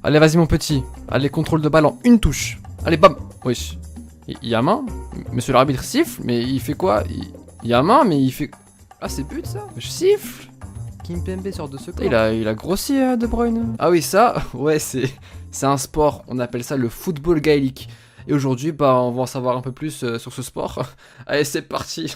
Allez, vas-y mon petit. Allez, contrôle de balle en une touche. Allez, bam. Wesh. Il y a main. Monsieur l'arbitre siffle, mais il fait quoi? Il y a main, mais il fait... Ah, c'est but ça? Je siffle. Kimpembe sort de ce corps. Il a grossi De Bruyne. Ah oui, ça, ouais, c'est un sport. On appelle ça le football gaélique. Et aujourd'hui, bah, on va en savoir un peu plus sur ce sport. Allez, c'est parti.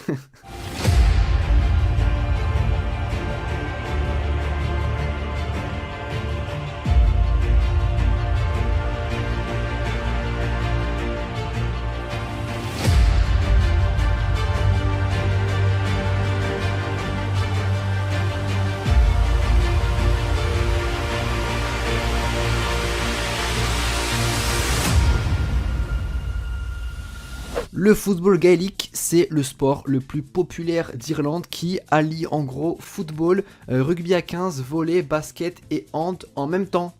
Le football gaélique, c'est le sport le plus populaire d'Irlande qui allie en gros football, rugby à 15, volley, basket et hand en même temps.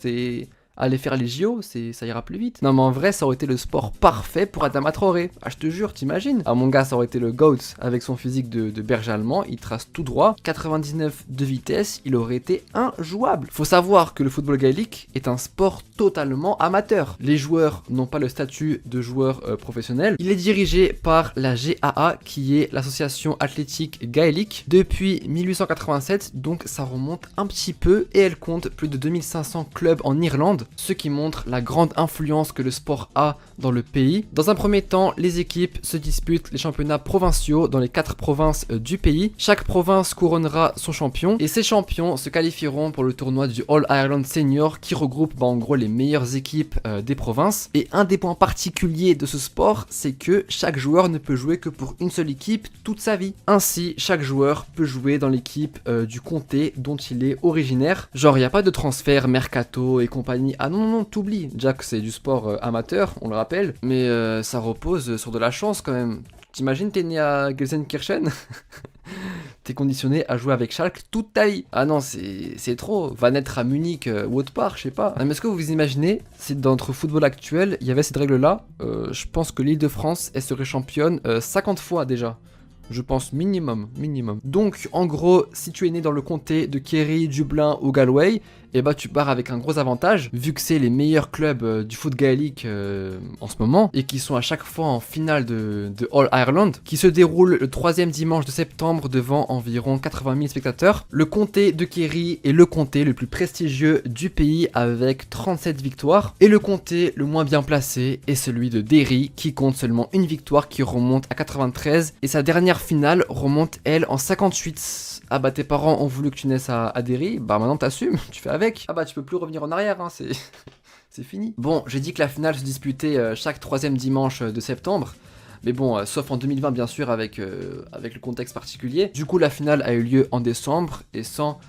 C'est... Aller faire les JO, ça ira plus vite. Non mais en vrai, ça aurait été le sport parfait pour Adama Traoré. Ah, je te jure, t'imagines? Ah mon gars, ça aurait été le GOAT avec son physique de berger allemand. Il trace tout droit, 99 de vitesse, il aurait été injouable. Faut savoir que le football gaélique est un sport totalement amateur. Les joueurs n'ont pas le statut de joueurs professionnels. Il est dirigé par la GAA, qui est l'association athlétique gaélique, depuis 1887, donc ça remonte un petit peu, et elle compte plus de 2500 clubs en Irlande, ce qui montre la grande influence que le sport a dans le pays. Dans un premier temps, les équipes se disputent les championnats provinciaux dans les 4 provinces du pays. Chaque province couronnera son champion et ces champions se qualifieront pour le tournoi du All Ireland Senior qui regroupe en gros les meilleures équipes des provinces. Et un des points particuliers de ce sport, c'est que chaque joueur ne peut jouer que pour une seule équipe toute sa vie. Ainsi, chaque joueur peut jouer dans l'équipe du comté dont il est originaire. Genre, il n'y a pas de transfert, mercato et compagnie. Ah non, t'oublies. Déjà que c'est du sport amateur, on le rappelle, mais ça repose sur de la chance quand même. T'imagines, t'es né à Gelsenkirchen? T'es conditionné à jouer avec Schalke toute ta vie. Ah non, c'est trop. Va naître à Munich ou autre part, je sais pas. Mais est-ce que vous vous imaginez, si dans notre football actuel, il y avait cette règle-là, je pense que l'Île-de-France, elle serait championne 50 fois déjà. Je pense minimum. Donc en gros, si tu es né dans le comté de Kerry, Dublin ou Galway, et bah tu pars avec un gros avantage, vu que c'est les meilleurs clubs du foot gaélique en ce moment, et qui sont à chaque fois en finale de All Ireland, qui se déroule le 3e dimanche de septembre devant environ 80 000 spectateurs. Le comté de Kerry est le comté le plus prestigieux du pays avec 37 victoires, et le comté le moins bien placé est celui de Derry, qui compte seulement une victoire qui remonte à 93, et sa dernière finale remonte elle en 58. Ah bah tes parents ont voulu que tu naisses à Derry, bah maintenant t'assumes, tu fais avec. Ah bah tu peux plus revenir en arrière, hein, c'est fini. Bon, j'ai dit que la finale se disputait chaque 3e dimanche de septembre, mais bon, sauf en 2020 bien sûr avec le contexte particulier. Du coup la finale a eu lieu en décembre et sans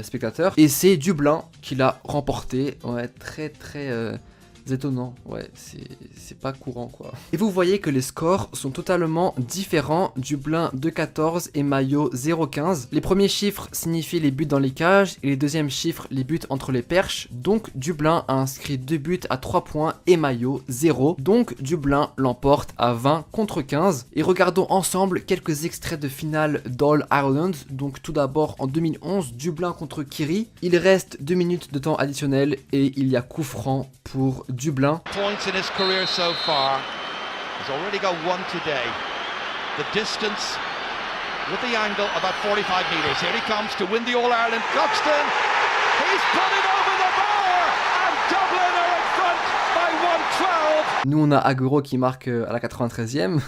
spectateurs, et c'est Dublin qui l'a remporté. Ouais, très étonnant, ouais, c'est pas courant quoi. Et vous voyez que les scores sont totalement différents. Dublin 2-14 et Mayo 0-15. Les premiers chiffres signifient les buts dans les cages et les deuxièmes chiffres les buts entre les perches. Donc Dublin a inscrit 2 buts à 3 points et Mayo 0. Donc Dublin l'emporte à 20 contre 15. Et regardons ensemble quelques extraits de finale d'All Ireland. Donc tout d'abord en 2011, Dublin contre Kerry. Il reste 2 minutes de temps additionnel et il y a coup franc pour Dublin. Points in his career so far. He's already got 1 today. The distance with the angle about 45 metres. Here he comes to win the All-Ireland. Cluxton, he's put it over the bar and Dublin are in front by 1-12. Nous on a Agüero qui marque à la 93e.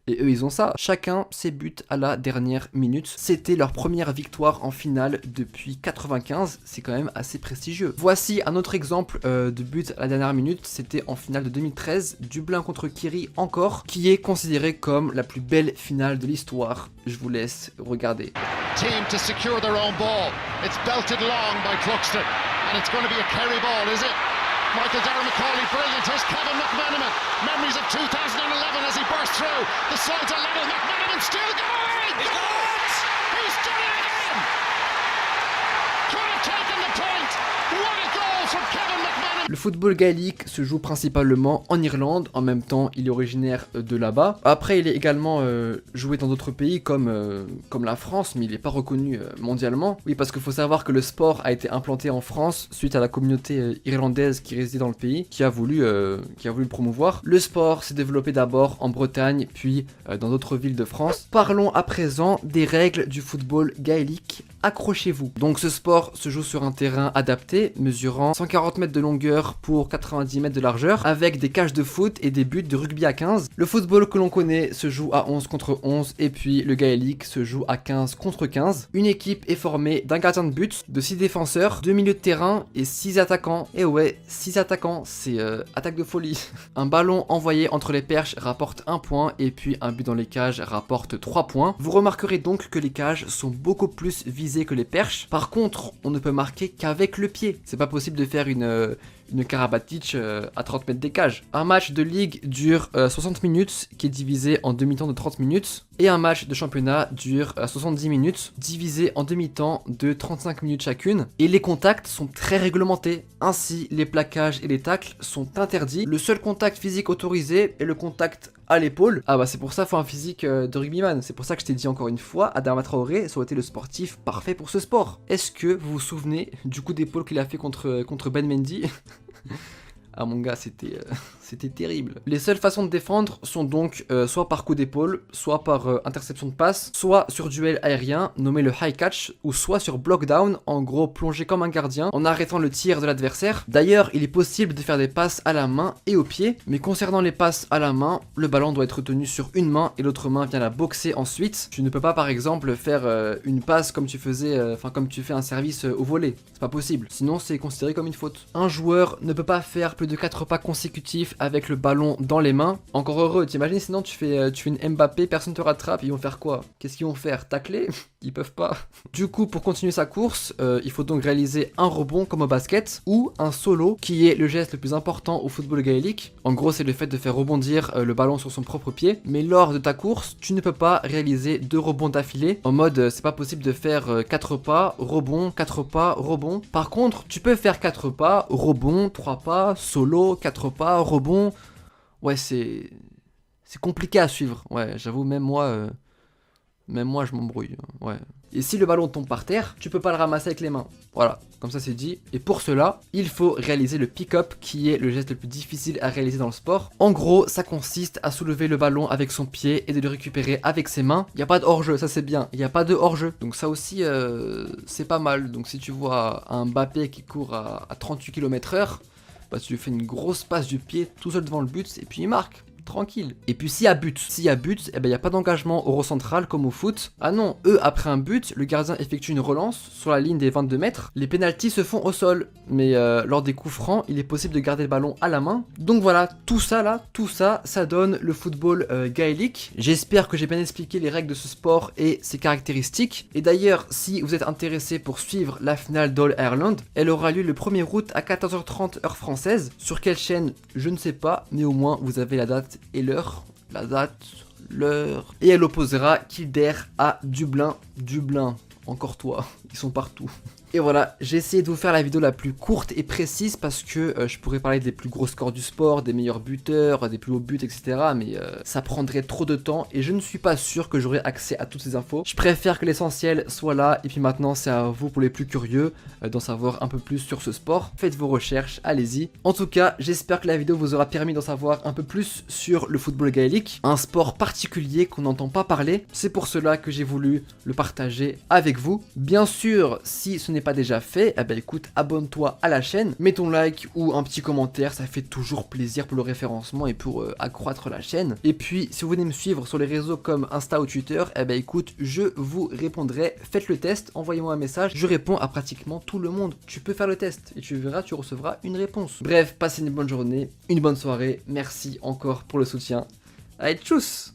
Et eux ils ont ça, chacun ses buts à la dernière minute. C'était leur première victoire en finale depuis 95, c'est quand même assez prestigieux. Voici un autre exemple de but à la dernière minute, c'était en finale de 2013, Dublin contre Kerry encore, qui est considérée comme la plus belle finale de l'histoire. Je vous laisse regarder. Team to secure their own ball. It's belted long by Cluxton and it's going to be a Kerry ball, is it? Michael Darragh Macaulay, brilliant. Here's Kevin McManaman. Memories of 2011 as he burst through. The sides are level. McManaman still going. He's got it. He's done it again. Could have taken the point. What a goal from Kevin McManaman. Le football gaélique se joue principalement en Irlande, en même temps il est originaire de là-bas. Après il est également joué dans d'autres pays comme la France, mais il n'est pas reconnu mondialement. Oui, parce qu'il faut savoir que le sport a été implanté en France suite à la communauté irlandaise qui résidait dans le pays, qui a voulu le promouvoir. Le sport s'est développé d'abord en Bretagne, puis dans d'autres villes de France. Parlons à présent des règles du football gaélique. Accrochez-vous. Donc ce sport se joue sur un terrain adapté, mesurant 140 mètres de longueur pour 90 mètres de largeur, avec des cages de foot et des buts de rugby à 15. Le football que l'on connaît se joue à 11 contre 11, et puis le gaélique se joue à 15 contre 15. Une équipe est formée d'un gardien de but, de 6 défenseurs, 2 milieux de terrain et 6 attaquants. Et ouais, 6 attaquants, c'est attaque de folie. Un ballon envoyé entre les perches rapporte 1 point, et puis un but dans les cages rapporte 3 points. Vous remarquerez donc que les cages sont beaucoup plus visées que les perches. Par contre, on ne peut marquer qu'avec le pied. C'est pas possible de faire une Karabatic à 30 mètres des cages. Un match de ligue dure 60 minutes, qui est divisé en demi-temps de 30 minutes. Et un match de championnat dure 70 minutes, divisé en demi-temps de 35 minutes chacune. Et les contacts sont très réglementés. Ainsi, les plaquages et les tacles sont interdits. Le seul contact physique autorisé est le contact à l'épaule. Ah bah c'est pour ça qu'il faut un physique de rugbyman. C'est pour ça que je t'ai dit encore une fois, Adama Traoré ça aurait été le sportif parfait pour ce sport. Est-ce que vous vous souvenez du coup d'épaule qu'il a fait contre Ben Mendy? Ah mon gars, c'était terrible. Les seules façons de défendre sont donc soit par coup d'épaule, soit par interception de passe, soit sur duel aérien, nommé le high catch, ou soit sur block down, en gros plonger comme un gardien, en arrêtant le tir de l'adversaire. D'ailleurs, il est possible de faire des passes à la main et au pied, mais concernant les passes à la main, le ballon doit être tenu sur une main et l'autre main vient la boxer ensuite. Tu ne peux pas par exemple faire une passe comme tu faisais, comme tu fais un service au volley. C'est pas possible, sinon c'est considéré comme une faute. Un joueur ne peut pas faire plus de 4 pas consécutifs avec le ballon dans les mains. Encore heureux, t'imagines sinon tu fais une Mbappé, personne te rattrape, ils vont faire quoi? Qu'est-ce qu'ils vont faire? Tacler? Ils peuvent pas. Du coup, pour continuer sa course, il faut donc réaliser un rebond comme au basket ou un solo qui est le geste le plus important au football gaélique. En gros, c'est le fait de faire rebondir le ballon sur son propre pied. Mais lors de ta course, tu ne peux pas réaliser 2 rebonds d'affilée. En mode, c'est pas possible de faire 4 pas, rebond, 4 pas, rebond. Par contre, tu peux faire 4 pas, rebond, 3 pas, solo, 4 pas, rebond. Ouais, c'est compliqué à suivre. Ouais, j'avoue, même moi, je m'embrouille. Ouais. Et si le ballon tombe par terre, tu peux pas le ramasser avec les mains. Voilà, comme ça c'est dit. Et pour cela, il faut réaliser le pick-up, qui est le geste le plus difficile à réaliser dans le sport. En gros, ça consiste à soulever le ballon avec son pied et de le récupérer avec ses mains. Il n'y a pas de hors-jeu, ça c'est bien. Il n'y a pas de hors-jeu. Donc ça aussi, c'est pas mal. Donc si tu vois un Mbappé qui court à 38 km/h, bah tu lui fais une grosse passe du pied tout seul devant le but et puis il marque. Tranquille. Et puis s'il y a but, eh ben, il n'y a pas d'engagement au rond central comme au foot. Ah non, après un but, le gardien effectue une relance sur la ligne des 22 mètres. Les pénaltys se font au sol, mais lors des coups francs, il est possible de garder le ballon à la main. Donc voilà, tout ça, ça donne le football gaélique. J'espère que j'ai bien expliqué les règles de ce sport et ses caractéristiques. Et d'ailleurs, si vous êtes intéressé pour suivre la finale d'All-Ireland, elle aura lieu le 1er août à 14h30 heure française. Sur quelle chaîne, je ne sais pas, mais au moins vous avez la date et l'heure, l'heure, et elle opposera Kildare à Dublin, encore toi, ils sont partout. Et voilà, j'ai essayé de vous faire la vidéo la plus courte et précise parce que je pourrais parler des plus gros scores du sport, des meilleurs buteurs, des plus hauts buts, etc. Mais ça prendrait trop de temps et je ne suis pas sûr que j'aurai accès à toutes ces infos. Je préfère que l'essentiel soit là et puis maintenant c'est à vous pour les plus curieux d'en savoir un peu plus sur ce sport. Faites vos recherches, allez-y. En tout cas, j'espère que la vidéo vous aura permis d'en savoir un peu plus sur le football gaélique, un sport particulier qu'on n'entend pas parler. C'est pour cela que j'ai voulu le partager avec vous. Bien sûr, si ce n'est pas déjà fait, eh ben écoute, abonne-toi à la chaîne, mets ton like ou un petit commentaire, ça fait toujours plaisir pour le référencement et pour accroître la chaîne. Et puis si vous venez me suivre sur les réseaux comme Insta ou Twitter, eh ben écoute, je vous répondrai, faites le test, envoyez-moi un message, je réponds à pratiquement tout le monde. Tu peux faire le test et tu verras, tu recevras une réponse. Bref, passez une bonne journée, une bonne soirée, merci encore pour le soutien. Allez, tchuss!